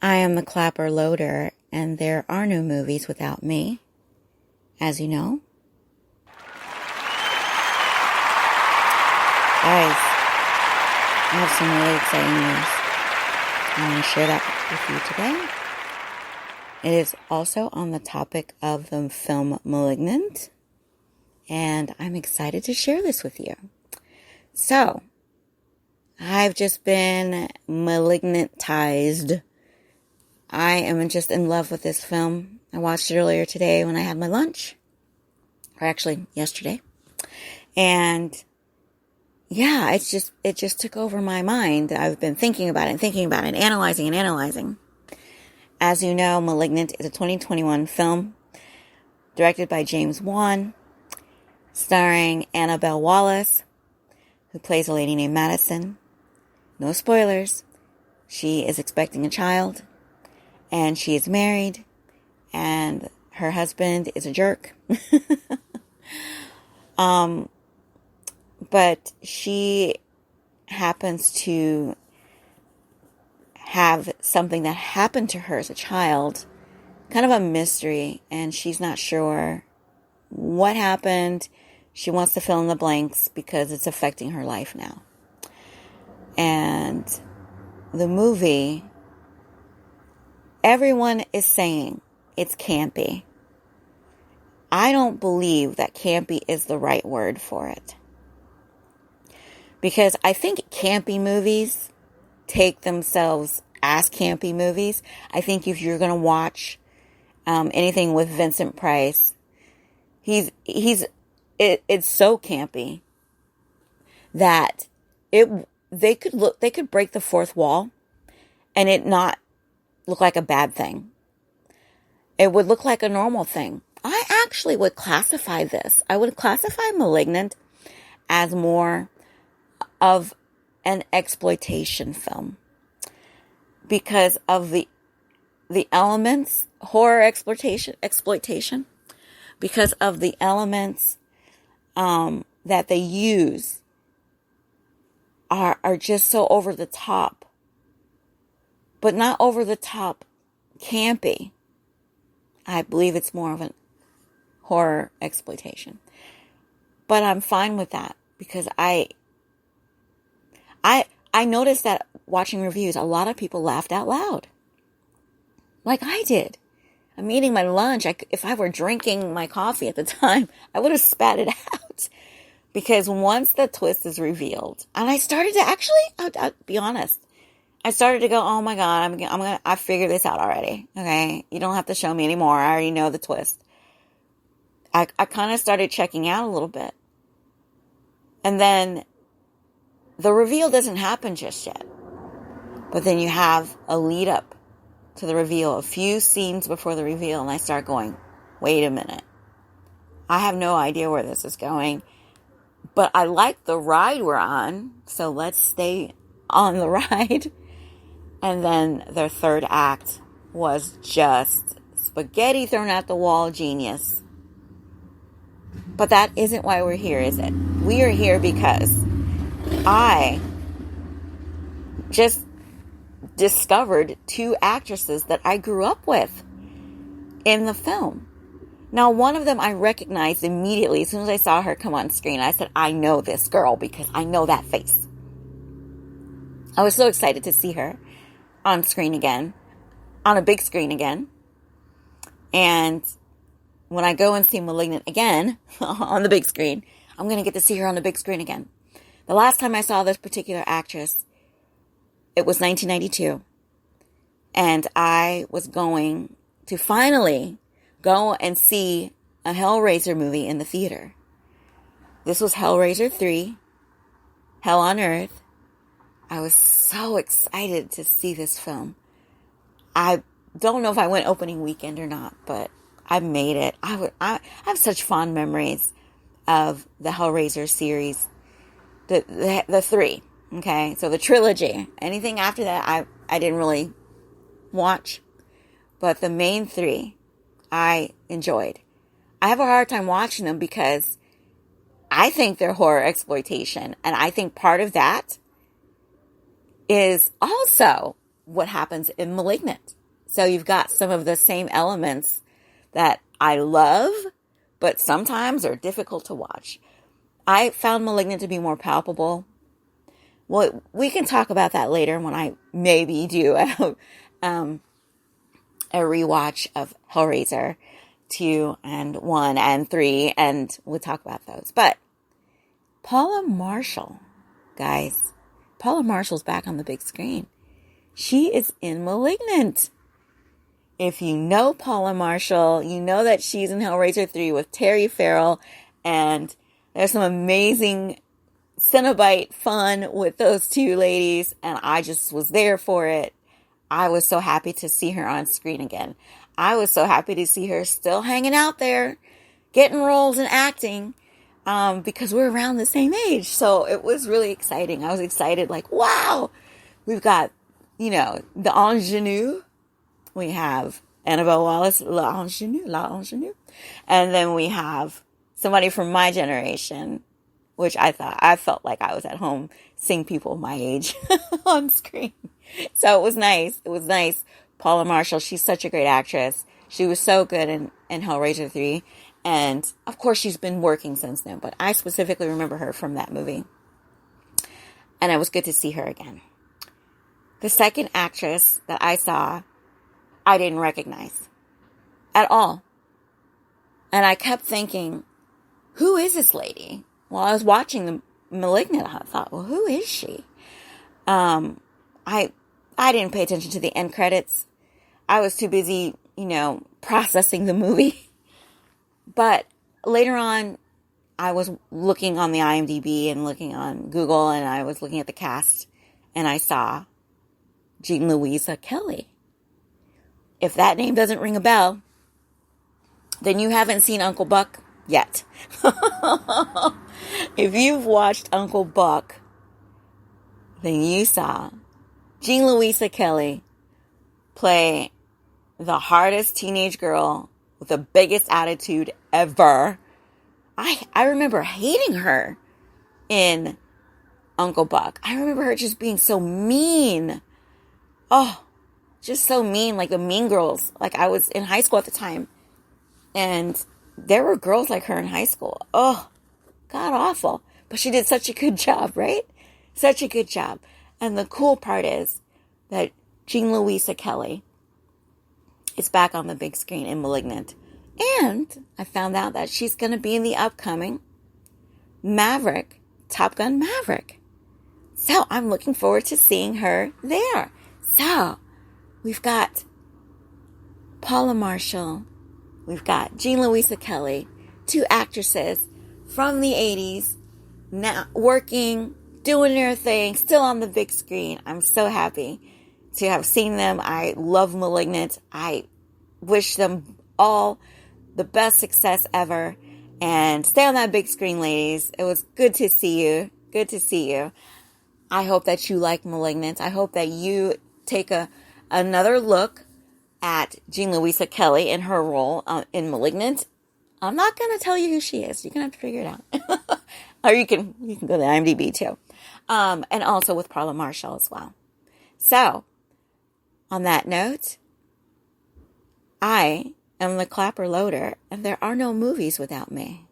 I am the clapper loader, and there are no movies without me, as you know. Guys, I have some really exciting news. I want to share that with you today. It is also on the topic of the film Malignant, and I'm excited to share this with you. So, I've just been malignantized. I am just in love with this film. I watched it earlier today when I had my lunch. Or actually, yesterday. And yeah, it just took over my mind. I've been thinking about it, analyzing. As you know, Malignant is a 2021 film directed by James Wan, starring Annabelle Wallis, who plays a lady named Madison. No spoilers. She is expecting a child. And she is married, and her husband is a jerk. But she happens to have something that happened to her as a child, kind of a mystery, and she's not sure what happened. She wants to fill in the blanks because it's affecting her life now. And the movie, everyone is saying it's campy. I don't believe that campy is the right word for it. Because I think campy movies take themselves as campy movies. I think if you're going to watch anything with Vincent Price, it's so campy that they could break the fourth wall and it not look like a bad thing. It would look like a normal thing. I actually would classify this. I would classify Malignant as more of an exploitation film because of the elements, horror exploitation, because of the elements that they use are just so over the top. But not over the top campy. I believe it's more of a horror exploitation. But I'm fine with that because I noticed that watching reviews, a lot of people laughed out loud. Like I did. I'm eating my lunch. If I were drinking my coffee at the time, I would have spat it out. Because once the twist is revealed, and I started to I'll be honest. I started to go, oh my God, I figured this out already. Okay. You don't have to show me anymore. I already know the twist. I kind of started checking out a little bit. And then the reveal doesn't happen just yet. But then you have a lead up to the reveal, a few scenes before the reveal. And I start going, wait a minute. I have no idea where this is going. But I like the ride we're on. So let's stay on the ride. And then their third act was just spaghetti thrown at the wall genius. But that isn't why we're here, is it? We are here because I just discovered two actresses that I grew up with in the film. Now, one of them I recognized immediately as soon as I saw her come on screen. I said, I know this girl because I know that face. I was so excited to see her on screen again, on a big screen again. And when I go and see Malignant again on the big screen, I'm going to get to see her on the big screen again. The last time I saw this particular actress, it was 1992. And I was going to finally go and see a Hellraiser movie in the theater. This was Hellraiser 3, Hell on Earth. I was so excited to see this film. I don't know if I went opening weekend or not, but I made it. I have such fond memories of the Hellraiser series, the three. Okay, so the trilogy. Anything after that, I didn't really watch, but the main three, I enjoyed. I have a hard time watching them because I think they're horror exploitation, and I think part of that is also what happens in Malignant. So you've got some of the same elements that I love, but sometimes are difficult to watch. I found Malignant to be more palpable. Well, we can talk about that later when I maybe do a rewatch of Hellraiser 2 and 1 and 3, and we'll talk about those. But Paula Marshall, guys, Paula Marshall's back on the big screen. She is in Malignant. If you know Paula Marshall, you know that she's in Hellraiser 3 with Terry Farrell, and there's some amazing Cenobite fun with those two ladies, and I just was there for it. I was so happy to see her on screen again. I was so happy to see her still hanging out there, getting roles and acting, because we're around the same age. So it was really exciting. I was excited, like, wow, we've got, the ingenue. We have Annabelle Wallace, la ingenue. And then we have somebody from my generation, which I felt like I was at home seeing people my age on screen. So it was nice. It was nice. Paula Marshall, she's such a great actress. She was so good in Hellraiser 3. And of course, she's been working since then. But I specifically remember her from that movie. And it was good to see her again. The second actress that I saw, I didn't recognize at all. And I kept thinking, who is this lady? While I was watching the Malignant, I thought, well, who is she? I didn't pay attention to the end credits. I was too busy, processing the movie. But later on, I was looking on the IMDb and looking on Google, and I was looking at the cast, and I saw Louisa Kelly. If that name doesn't ring a bell, then you haven't seen Uncle Buck yet. If you've watched Uncle Buck, then you saw Louisa Kelly play the hardest teenage girl with the biggest attitude ever. I remember hating her in Uncle Buck. I remember her just being so mean. Oh, just so mean, like the Mean Girls. Like, I was in high school at the time, and there were girls like her in high school. Oh, god awful. But she did such a good job, right? Such a good job. And the cool part is that Louisa Kelly is back on the big screen in Malignant. And I found out that she's going to be in the upcoming Maverick, Top Gun Maverick. So I'm looking forward to seeing her there. So we've got Paula Marshall. We've got Louisa Kelly, two actresses from the 80s, now working, doing their thing, still on the big screen. I'm so happy to have seen them. I love Malignant. I wish them all the best success ever. And stay on that big screen, ladies. It was good to see you. Good to see you. I hope that you like Malignant. I hope that you take another look at Louisa Kelly in her role in Malignant. I'm not going to tell you who she is. You're going to have to figure it out. Or you can go to IMDb too. And also with Paula Marshall as well. So, on that note, I am the Clapper Loader, and there are no movies without me.